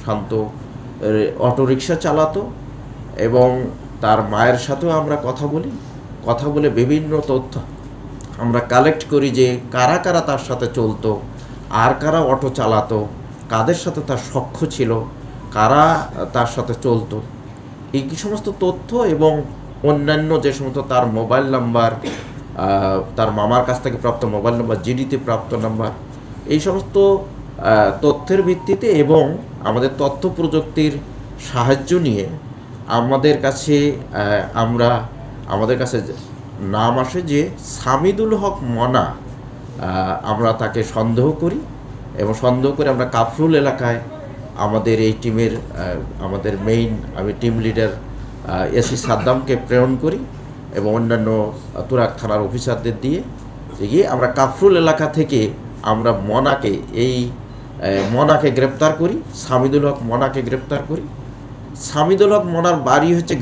শান্ত autorickshaw চালাতো এবং তার মায়ের সাথেও আমরা কথা বলে বিভিন্ন তথ্য আমরা কালেক্ট করি যে কারা কারা তার সাথে চলতো, আর কারা অটো চালাতো, কাদের সাথে তার সখ্য ছিল, কারা তার সাথে চলতো, এই সমস্ত তথ্য এবং অন্যান্য যে সমস্ত তার মোবাইল নাম্বার, তার মামার কাছ থেকে প্রাপ্ত মোবাইল নাম্বার, জিডিতে প্রাপ্ত নাম্বার, এই সমস্ত তথ্যের ভিত্তিতে এবং আমাদের তথ্য প্রযুক্তির সাহায্য নিয়ে আমাদের কাছে নাম আসে যে সামিদুল হক মনা। আমরা তাকে সন্দেহ করি এবং সন্দেহ করে আমরা কাফরুল এলাকায় আমাদের এই টিমের আমি টিম লিডার এসি সাদ্দামকে প্রেরণ করি এবং অন্যান্য তুরাগ থানার অফিসারদের দিয়ে আমরা কাফরুল এলাকা থেকে আমরা মনাকে গ্রেপ্তার করি, সামিদুল হক মনাকে গ্রেপ্তার করি। সামিদুল হক মনার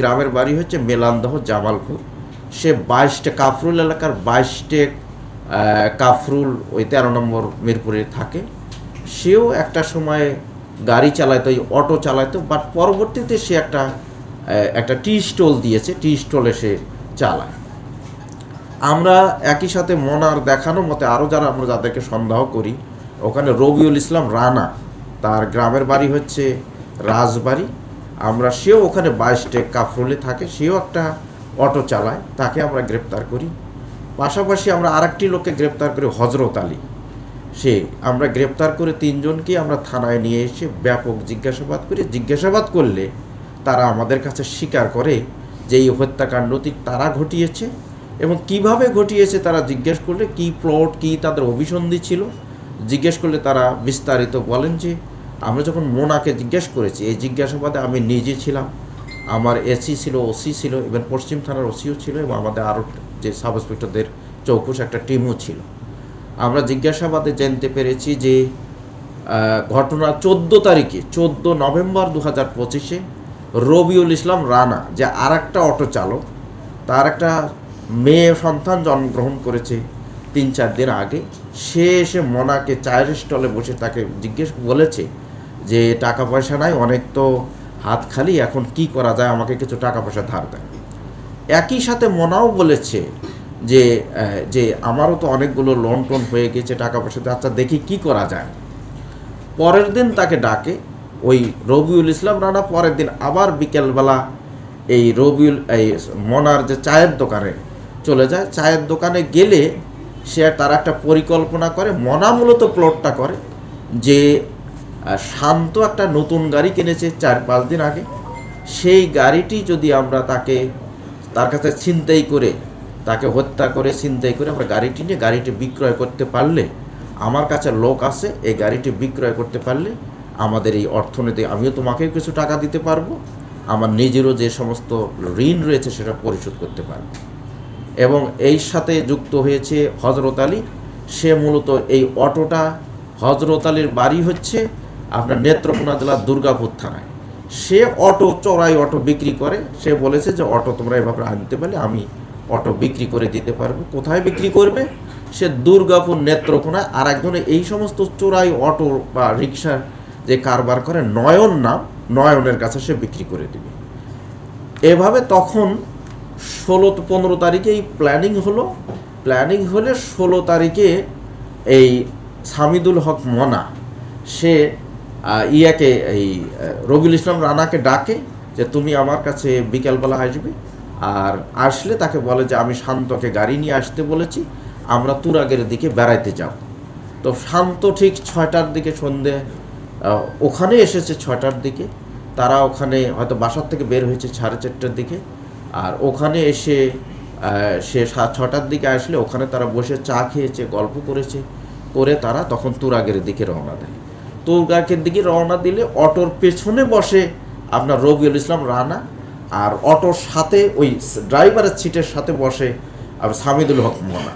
গ্রামের বাড়ি হচ্ছে মেলান্দহ জামালপুর। সে 22টে কাফরুল এলাকার 22টে কাফরুল ওই 13 নম্বর মিরপুরে থাকে। সেও একটা সময় গাড়ি চালাতো, অটো চালাতো, বাট পরবর্তীতে সে একটা টি স্টল দিয়েছে, টি স্টলে সে চালায়। আমরা একই সাথে মনার দেখানো মতে আরও আমরা যাদেরকে সন্দেহ করি, ওখানে রবিউল ইসলাম রানা, তার গ্রামের বাড়ি হচ্ছে রাজবাড়ি। সেও ওখানে 22টে কাফরুলে থাকে, সেও একটা অটো চালায়, তাকে আমরা গ্রেপ্তার করি। পাশাপাশি আমরা আরেকটি লোককে গ্রেপ্তার করি, হজরত আলী। আমরা গ্রেপ্তার করে 3 জনকে আমরা থানায় নিয়ে এসে ব্যাপক জিজ্ঞাসাবাদ করলে তারা আমাদের কাছে স্বীকার করে যে এই হত্যাকাণ্ডটি তারা ঘটিয়েছে এবং কিভাবে ঘটিয়েছে তারা জিজ্ঞেস করলে, কি প্লট, কি তাদের অভিসন্ধি ছিল জিজ্ঞেস করলে তারা বিস্তারিত বলেন যে আমরা যখন মোনাকে জিজ্ঞেস করেছি, এই জিজ্ঞাসাবাদে আমি নিজে ছিলাম, আমার এসি ছিল, ওসি ছিল, ইভেন পশ্চিম থানার ওসিও ছিল এবং আমাদের আরও যে সাব ইন্সপেক্টরদের চৌকস একটা টিমও ছিল। আমরা জিজ্ঞাসাবাদে জানতে পেরেছি যে ঘটনা 14 নভেম্বর 2025 রবিউল ইসলাম রানা, যে আর একটা অটো চালক, তার একটা মেয়ে সন্তান জন্মগ্রহণ করেছে 3-4 দিন আগে, সে এসে মনাকে চায়ের স্টলে বসে তাকে বলেছে যে টাকা পয়সা নাই, অনেক তো হাত খালি, এখন কি করা যায়, আমাকে কিছু টাকা পয়সা ধার দেয়। একই সাথে মনাও বলেছে যে আমারও তো অনেকগুলো লোন টোন হয়ে গেছে, টাকা পয়সা, আচ্ছা দেখি কি করা যায়। পরের দিন তাকে ডাকে ওই রবিউল ইসলাম রানা। পরের দিন আবার বিকেলবেলা এই মনার যে চায়ের দোকানে চলে যায়। চায়ের দোকানে গেলে তার একটা পরিকল্পনা করে। মনা মূলত প্লটটা করে যে শান্ত একটা নতুন গাড়ি কিনেছে 4-5 দিন আগে, সেই গাড়িটি যদি আমরা তার কাছে ছিনতাই করে, তাকে হত্যা করে ছিনতাই করে আমরা গাড়িটি বিক্রয় করতে পারলে, আমার কাছে লোক আছে, এই গাড়িটি বিক্রয় করতে পারলে আমাদের এই অর্থনীতি, আমিও তোমাকেও কিছু টাকা দিতে পারবো, আমার নিজেরও যে সমস্ত ঋণ রয়েছে সেটা পরিশোধ করতে পারবো। এবং এই সাথে যুক্ত হয়েছে হজরত আলী। সে মূলত এই অটোটা, হজরত আলীর বাড়ি হচ্ছে আপনার নেত্রকোনা জেলার দুর্গাপুর থানায়। সে চোরাই অটো বিক্রি করে। সে বলেছে যে অটো তোমরা এভাবে আনতে পারলে আমি অটো বিক্রি করে দিতে পারবো। কোথায় বিক্রি করবে? সে দুর্গাপুর, নেত্রকোনায়। আর একজনে এই সমস্ত চোরাই অটো বা রিক্সার যে কারবার করে, নয়নের কাছে সে বিক্রি করে দেবে। এভাবে তখন 15 তারিখে এই প্ল্যানিং হলে 16 তারিখে এই সামিদুল হক মনা সে এই রবিউল ইসলাম রানাকে ডাকে যে তুমি আমার কাছে বিকেলবেলা আসবে, আর আসলে তাকে বলে যে আমি শান্তকে গাড়ি নিয়ে আসতে বলেছি, আমরা তুরাগের দিকে বেড়াইতে যাব। তো শান্ত ঠিক 6টার দিকে সন্ধে ওখানে এসেছে। 6টার দিকে তারা ওখানে হয়তো বাসার থেকে বের হয়েছে 4:30টার দিকে, আর ওখানে এসে সে 6টার দিকে আসলে ওখানে তারা বসে চা খেয়েছে, গল্প করে তারা তখন তুরাগের দিকে রওনা দেয়। তুরাগের দিকে রওনা দিলে অটোর পেছনে বসে আপনার রবিউল ইসলাম রানা, আর অটোর সাথে ওই ড্রাইভারের সিটের সাথে বসে আর সামিদুল হক মনা।